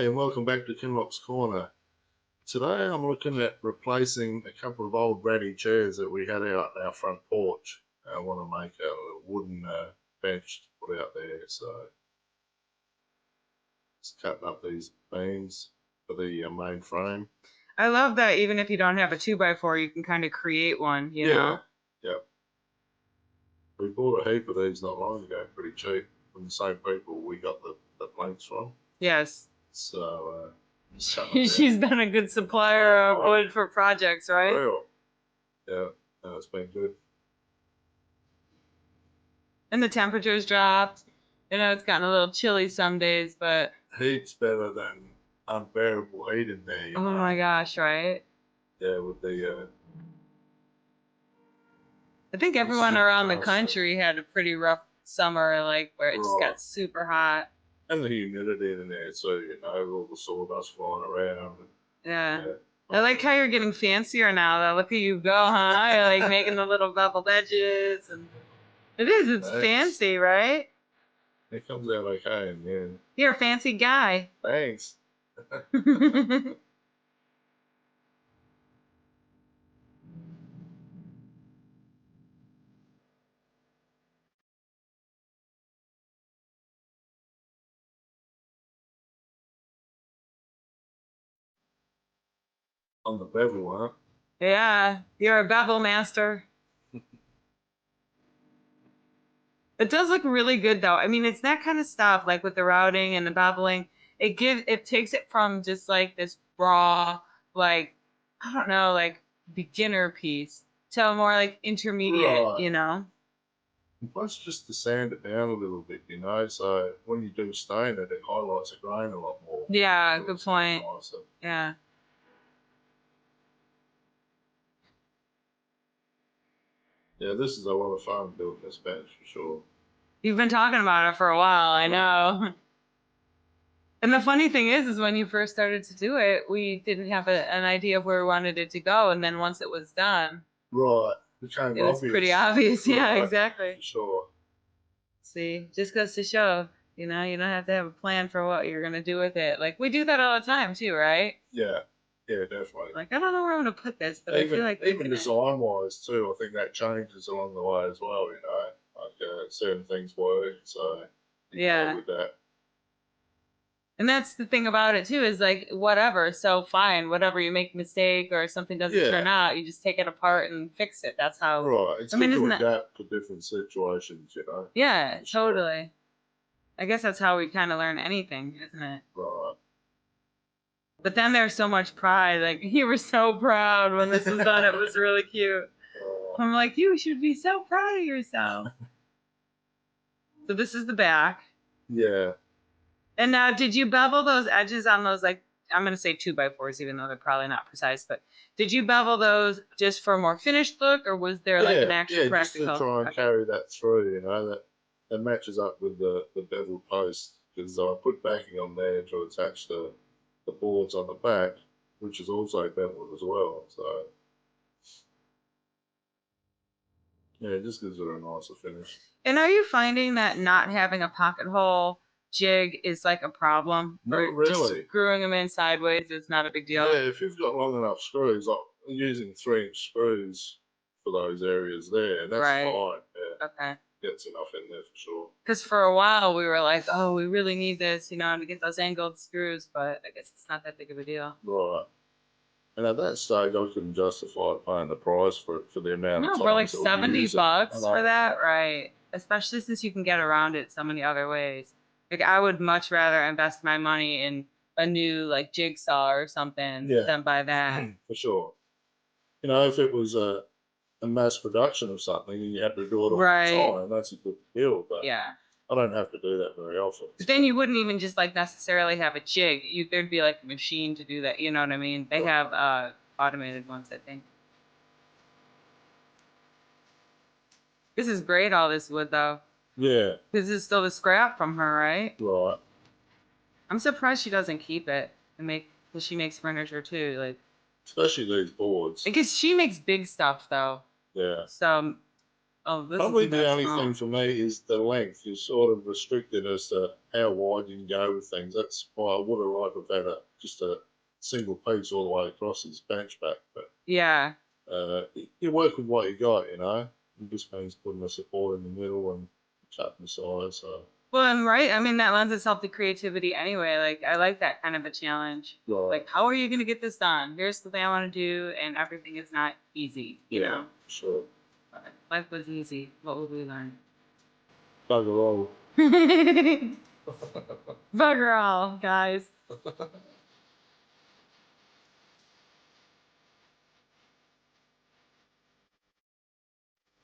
Hi, and welcome back to Kinlock's Corner. Today I'm looking at replacing a couple of old ratty chairs that we had out our front porch. I want to make a wooden bench to put out there, so just cutting up these beams for the main frame. I love that even if you don't have a 2x4, you can kind of create one, you know? Yeah. We bought a heap of these not long ago, pretty cheap, from the same people we got the planks from. Yes. So, she's been a good supplier of wood for projects, right? Well, yeah, no, it's been good. And the temperature's dropped. You know, it's gotten a little chilly some days, but Heat's better than unbearable heat in there. Oh my gosh, right? Yeah, with the. I think everyone around the country had a pretty rough summer, like where it just got super hot. And the humidity in there, so you know, all the sawdust flying around. Yeah. I like how you're getting fancier now, though. Look at you go, huh? You're like making the little beveled edges, and it's fancy, right? It comes out okay in the end. You're a fancy guy. Thanks. On the bevel, huh? Yeah, you're a bevel master. It does look really good, though. I mean, it's that kind of stuff, like with the routing and the beveling. It takes it from just like this raw, like, I don't know, like beginner piece to a more like intermediate, you know? And plus, just to sand it down a little bit, you know, so when you do stain it, it highlights the grain a lot more. Yeah, good point. Yeah. Yeah, this is a lot of fun building this bench for sure. You've been talking about it for a while, I know. And the funny thing is when you first started to do it, we didn't have an idea of where we wanted it to go, and then once it was done, right, it was pretty obvious. Right. Yeah, exactly. For sure. See, just goes to show, you know, you don't have to have a plan for what you're gonna do with it. Like we do that all the time too, right? Yeah, definitely. Like I don't know where I'm gonna put this, but I feel like even design-wise too, I think that changes along the way as well. You know, like certain things work, so yeah. with that. And that's the thing about it too, is like whatever, so fine, whatever, you make a mistake or something doesn't turn out, you just take it apart and fix it. That's how. Right. It's good to adapt to different situations, you know. Yeah, totally. I guess that's how we kind of learn anything, isn't it? Right. But then there's so much pride. Like you were so proud when this was done. It was really cute. I'm like, you should be so proud of yourself. So this is the back. Yeah. And now, did you bevel those edges on those, like, I'm going to say 2x4s, even though they're probably not precise, but did you bevel those just for a more finished look, or was there like an actual practical? Just to try and carry that through, you know, that matches up with the bevel post, because I put backing on there to attach the boards on the back, which is also beveled as well, so. Yeah, it just gives it a nicer finish. And are you finding that not having a pocket hole jig is like a problem? Not really. Just screwing them in sideways is not a big deal? Yeah, if you've got long enough screws, like using 3-inch screws for those areas there, that's fine. Yeah. Okay. Gets enough in there for sure. Because for a while we were like, oh, we really need this, you know, to get those angled screws, but I guess it's not that big of a deal. Right. And at that stage, I couldn't justify paying the price for the amount of time. No, for like $70 for that, right? Especially since you can get around it so many other ways. Like I would much rather invest my money in a new like jigsaw or something than buy that. For sure. You know, if it was a mass production of something and you had to do it all the time, that's a good deal. But yeah, I don't have to do that very often. But then you wouldn't even just like necessarily have a jig. There'd be like a machine to do that. You know what I mean? They have automated ones, I think. This is great, all this wood though. Yeah. This is still the scrap from her, right? Right. I'm surprised she doesn't keep it and because she makes furniture too, especially these boards. Because she makes big stuff though. Yeah. So Oh, this Probably isn't the that only small. thing for me is the length. You're sort of restricted as to how wide you can go with things. That's why I would have liked a better, just a single piece all the way across his bench back. But Yeah. you work with what you got, you know. It just means putting a support in the middle and cutting the sides. So, Well, and right, I mean, that lends itself to creativity anyway. Like, I like that kind of a challenge. right. Like, how are you going to get this done? Here's the thing I want to do, and everything is not easy, you Yeah, know? sure. But if life was easy, what would we learn? Bugger all. Bugger all, guys.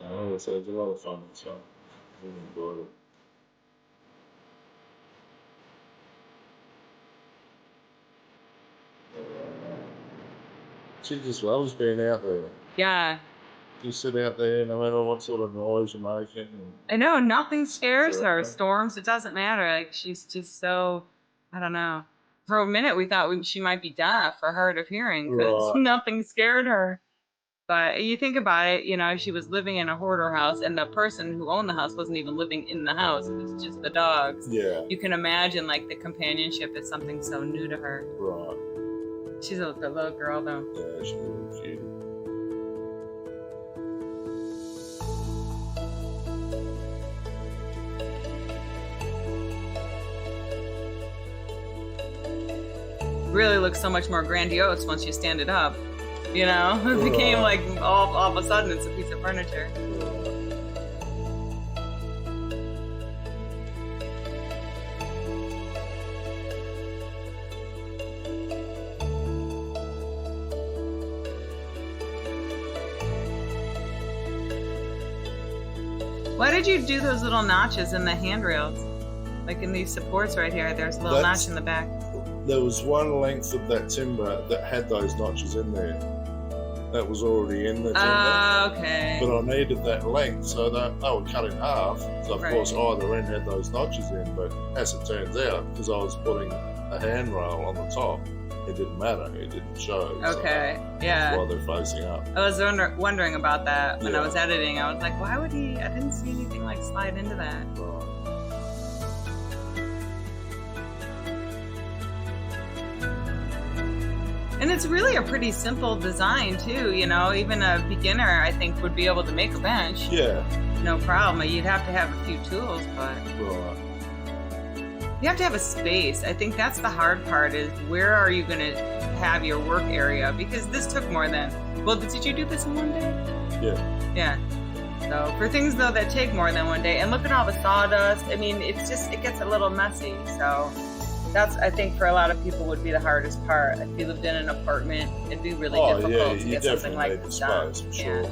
Oh, so it's a lot of fun. So, I really enjoyed it. She just loves being out there. Yeah. You sit out there no matter what sort of noise you're making. I know, nothing scares So, her. Storms, it doesn't matter. Like, she's just so, I don't know. For a minute, we thought she might be deaf or hard of hearing because right. nothing scared her. But you think about it, you know, she was living in a hoarder house, and the person who owned the house wasn't even living in the house. It was just the dogs. Yeah. You can imagine, like, the companionship is something so new to her. Right. She's a good little girl, though. Yeah, she's really cute. Really looks so much more grandiose once you stand it up. You know, it became like all of a sudden it's a piece of furniture. Why did you do those little notches in the handrails? Like in these supports right here, there's a little notch in the back. There was one length of that timber that had those notches in there. That was already in the timber. Okay. But I needed that length, so they were cut in half. So of Right. course either end had those notches in, but as it turns out, because I was putting a handrail on the top, it didn't matter. It didn't show. Okay. So Yeah. that's why they're facing up. I was wondering about that when I Yeah. was editing. I was like, why would he? I didn't see anything like slide into that. Right. And it's really a pretty simple design too, you know, even a beginner I think would be able to make a bench. Yeah. No problem. You'd have to have a few tools, but Right. you have to have a space. I think that's the hard part is where are you going to have your work area? Because this took more than, well, did you do this in one day? Yeah. Yeah. So for things though that take more than one day, and look at all the sawdust. I mean, it's just, it gets a little messy. So that's, I think for a lot of people would be the hardest part. If you lived in an apartment, it'd be really difficult to you get something definitely like need the this done. space, for Yeah. sure.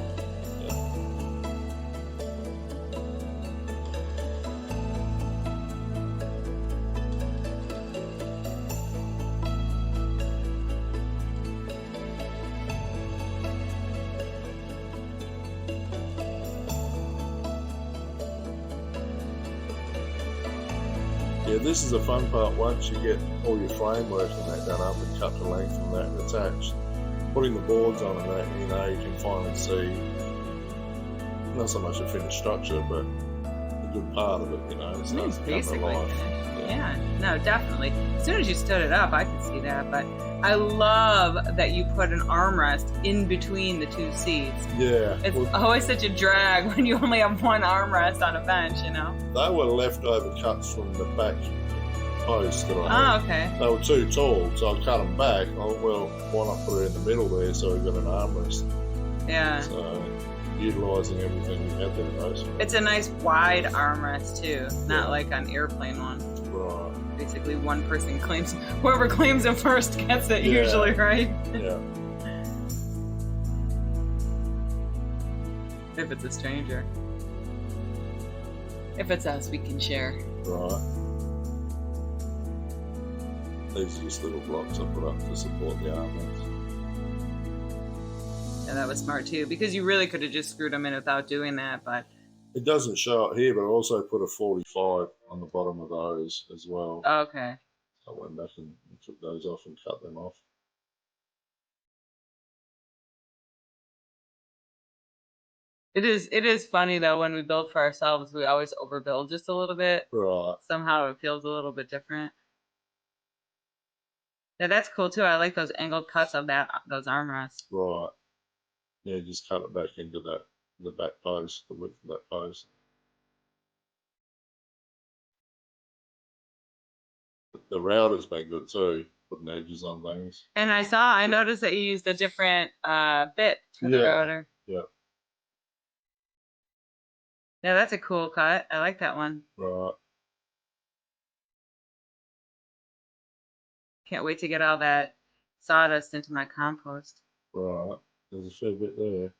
Yeah, this is the fun part. Once you get all your framework and that done up and cut the length and that and attached, putting the boards on and that, you know, you can finally see not so much a finished structure, but a good part of it, you know. It starts to come to Basically life. finished. Yeah, no, definitely. As soon as you stood it up, I could see that. But I love that you put an armrest in between the two seats. Yeah. It's Well, always such a drag when you only have one armrest on a bench, you know? they were leftover cuts from the back post that I had. Oh, okay. They were too tall, so I cut them back. Oh, well, why not put it in the middle there so we've got an armrest? Yeah. So, utilising everything we had there, those. It's a nice wide armrest, too. Not Yeah. like an airplane one. Right. Basically, one person claims, whoever claims it first gets it, Yeah. usually, right? Yeah. If it's a stranger. If it's us, we can share. Right. These are just little blocks I put up to support the armrest. And that was smart too, because you really could have just screwed them in without doing that. But It doesn't show it here, but I also put a 45 on the bottom of those as well. okay, I went back and took those off and cut them off. It is funny though when we build for ourselves, we always overbuild just a little bit. Right. Somehow it feels a little bit different. Yeah, that's cool too. I like those angled cuts of those armrests. Right. Yeah, just cut it back into the back post, the width of that post. The router's been good too, putting edges on things. And I noticed that you used a different bit for the router. Yeah. Yeah, that's a cool cut. I like that one. Right. Can't wait to get all that sawdust into my compost. Right. There's a fair bit there.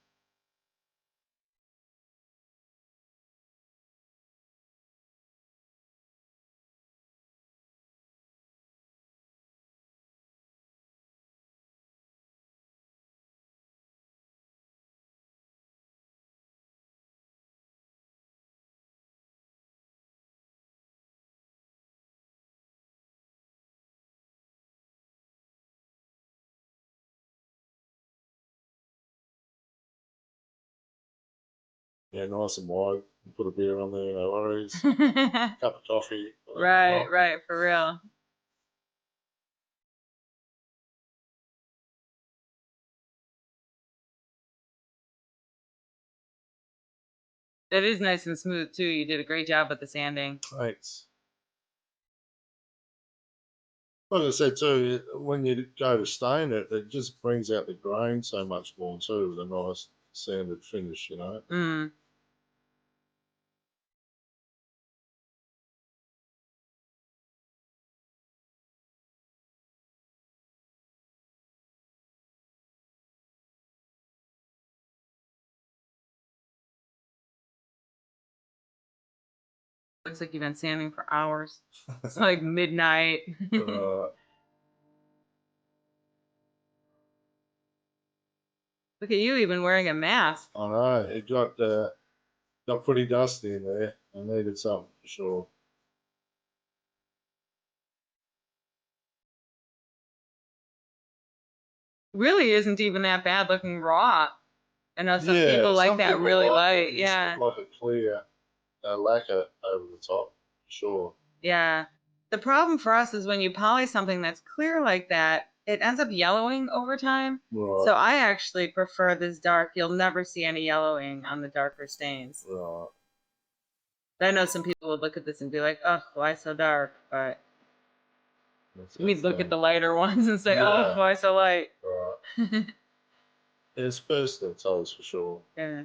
Yeah, nice and wide. Put a beer on there, no worries. Cup of coffee. Right, for real. That is nice and smooth too. You did a great job with the sanding. Thanks. Like I said too, when you go to stain it, it just brings out the grain so much more too with a nice sanded finish, you know. Mm. Looks like you've been sanding for hours. It's like midnight. uh, Look at you even wearing a mask. I know it got pretty dusty in there. I needed something for sure. Really isn't even that bad looking raw. I know some Yeah, people like some that people really like light. it. Yeah. Like a clear lacquer over the top, for sure. Yeah. The problem for us is when you polish something that's clear like that, it ends up yellowing over time. Right. So I actually prefer this dark. You'll never see any yellowing on the darker stains. Right. I know some people would look at this and be like, "Oh, why so dark?" But we'd look at the lighter ones and say, "Oh, Yeah. why so light?" Right. It's versatile toes for sure. Yeah.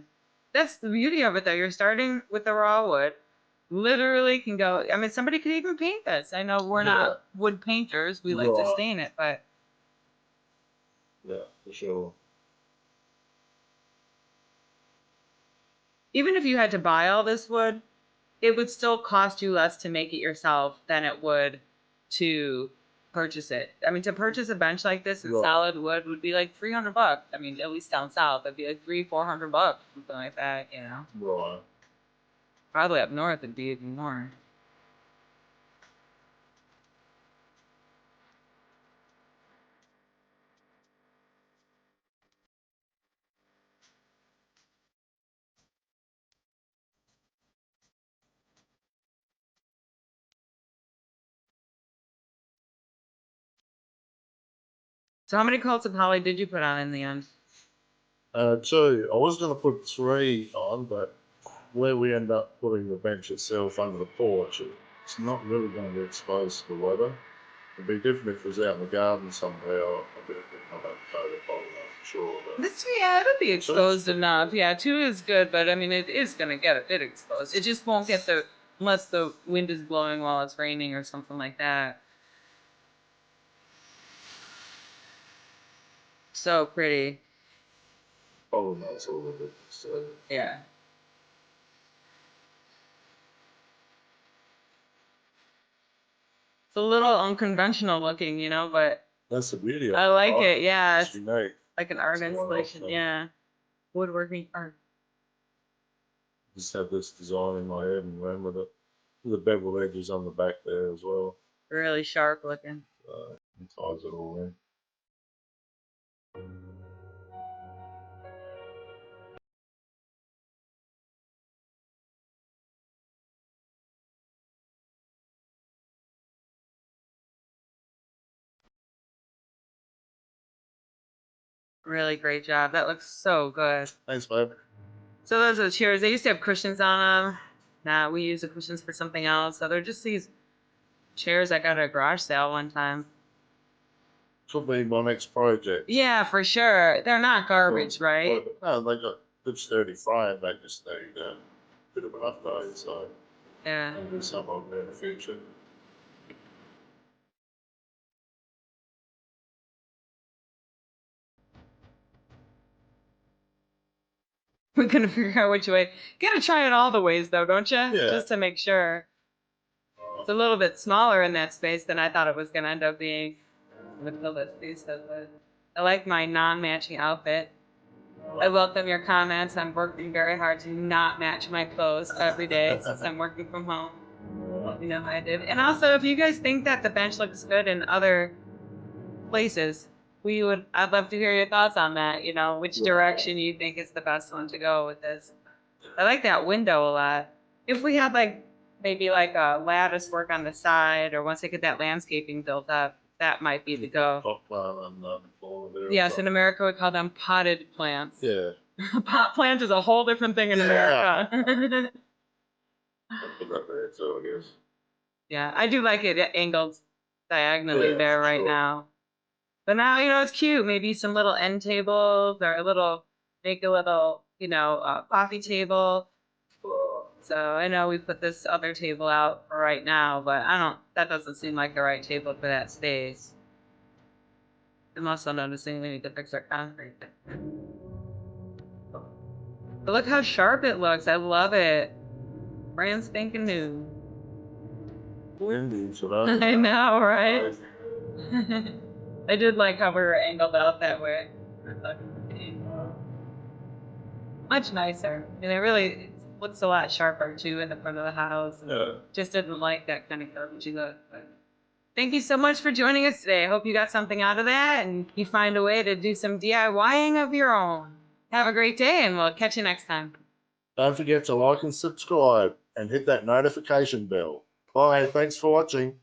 That's the beauty of it, though. You're starting with the raw wood. Literally can go. I mean, somebody could even paint this. I know we're not wood painters. We like to Right. stain it, but Yeah, for sure. even if you had to buy all this wood, it would still cost you less to make it yourself than it would to purchase it. I mean, to purchase a bench like this in Right. solid wood would be like $300. I mean, at least down south, it'd be like $300-400, something like that. You know, Right. probably up north it'd be even more. So, how many coats of poly did you put on in the end? Two. I was going to put three on, but where we end up putting the bench itself under the porch, it's not really going to be exposed to the weather. It'd be different if it was out in the garden somewhere. I'd be not that coated poly, for sure. But This, yeah, it'll be exposed enough. Yeah, 2 is good, but I mean, it is gonna get a bit exposed. It just won't get the unless the wind is blowing while it's raining or something like that. So pretty. probably not a little bit. So Yeah. It's a little unconventional looking, you know, but that's the beauty of it. I like right? it. Yeah, It's it's unique. like an art It's one of installation. them. Yeah, woodworking art. Just have this design in my head and run with it. The beveled edges on the back there as well. Really sharp looking. It ties it all in. Really great job. That looks so good. Thanks, babe. So those are the chairs. They used to have cushions on them. Nah, we use the cushions for something else. So they're just these chairs I got at a garage sale one time. Could be my next project. Yeah, for sure. They're not garbage, right? No, they got good sturdy frame. They just need a bit of an upgrade, so Yeah. maybe some of them in the future. We're gonna figure out which way. Gotta try it all the ways though, don't you? Yeah. Just to make sure. It's a little bit smaller in that space than I thought it was gonna end up being. With the list piece of it. I like my non-matching outfit. I welcome your comments. I'm working very hard to not match my clothes every day since I'm working from home. You know how I did. And also, if you guys think that the bench looks good in other places, I'd love to hear your thoughts on that. You know, which direction you think is the best one to go with this. I like that window a lot. If we had like maybe like a lattice work on the side, or once they get that landscaping built up, that might be the go. Pot plant and all there. Yes, in America we call them potted plants. Yeah. Pot plant is a whole different thing in America. I'll put that there too, I guess. Yeah, I do like it angled diagonally Yeah, there for right sure. now. But now, you know, it's cute. Maybe some little end tables or make a little, coffee table. So I know we put this other table out for right now, but that doesn't seem like the right table for that space. I'm also noticing we need to fix our concrete. But look how sharp it looks. I love it. Brand spanking new. Windy today. I know, right? I did like how we were angled out that way. Much nicer. And it really looks a lot sharper too in the front of the house. Yeah. Just didn't like that kind of curvy look. But thank you so much for joining us today. I hope you got something out of that and you find a way to do some DIYing of your own. Have a great day and we'll catch you next time. Don't forget to like and subscribe and hit that notification bell. Bye. Thanks for watching.